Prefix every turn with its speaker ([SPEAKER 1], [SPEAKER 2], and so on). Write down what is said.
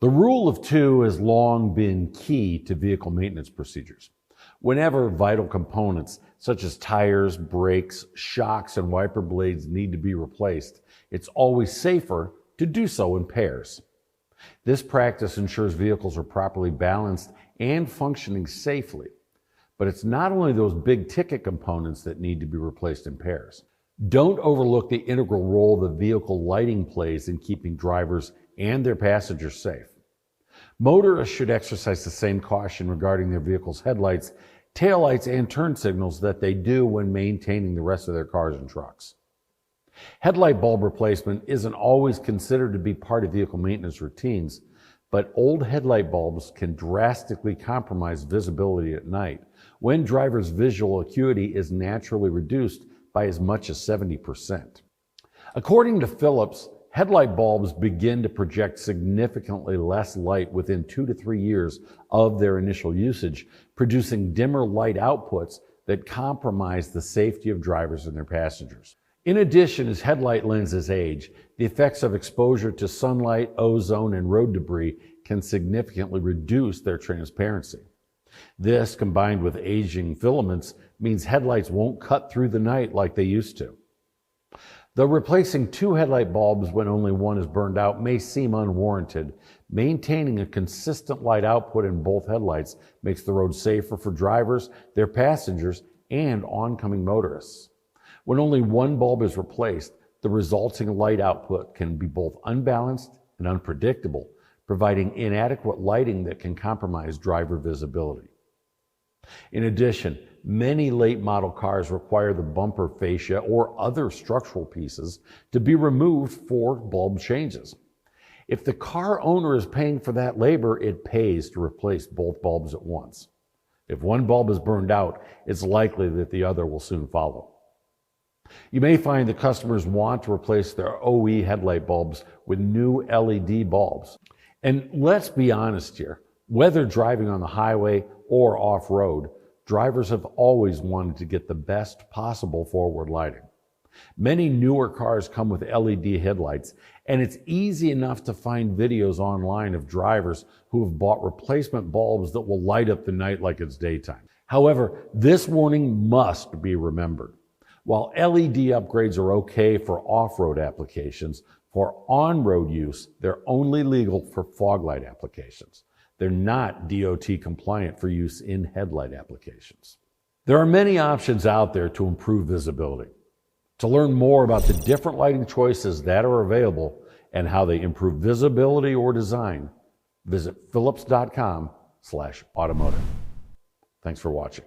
[SPEAKER 1] The rule of two has long been key to vehicle maintenance procedures. Whenever vital components such as tires, brakes, shocks, and wiper blades need to be replaced, it's always safer to do so in pairs. This practice ensures vehicles are properly balanced and functioning safely. But it's not only those big ticket components that need to be replaced in pairs. Don't overlook the integral role the vehicle lighting plays in keeping drivers and their passengers safe. Motorists should exercise the same caution regarding their vehicle's headlights, taillights, and turn signals that they do when maintaining the rest of their cars and trucks. Headlight bulb replacement isn't always considered to be part of vehicle maintenance routines, but old headlight bulbs can drastically compromise visibility at night when drivers' visual acuity is naturally reduced by as much as 70%. According to Philips, headlight bulbs begin to project significantly less light within 2 to 3 years of their initial usage, producing dimmer light outputs that compromise the safety of drivers and their passengers. In addition, as headlight lenses age, the effects of exposure to sunlight, ozone, and road debris can significantly reduce their transparency. This, combined with aging filaments, means headlights won't cut through the night like they used to. Though replacing 2 headlight bulbs when only one is burned out may seem unwarranted, maintaining a consistent light output in both headlights makes the road safer for drivers, their passengers, and oncoming motorists. When only one bulb is replaced, the resulting light output can be both unbalanced and unpredictable, providing inadequate lighting that can compromise driver visibility. In addition, many late model cars require the bumper fascia or other structural pieces to be removed for bulb changes. If the car owner is paying for that labor, it pays to replace both bulbs at once. If one bulb is burned out, it's likely that the other will soon follow. You may find that customers want to replace their OE headlight bulbs with new LED bulbs. And let's be honest here, whether driving on the highway or off-road, drivers have always wanted to get the best possible forward lighting. Many newer cars come with LED headlights, and it's easy enough to find videos online of drivers who have bought replacement bulbs that will light up the night like it's daytime. However, this warning must be remembered. While LED upgrades are okay for off-road applications, for on-road use, they're only legal for fog light applications. They're not DOT compliant for use in headlight applications. There are many options out there to improve visibility. To learn more about the different lighting choices that are available and how they improve visibility or design, visit phillips.com/automotive. Thanks for watching.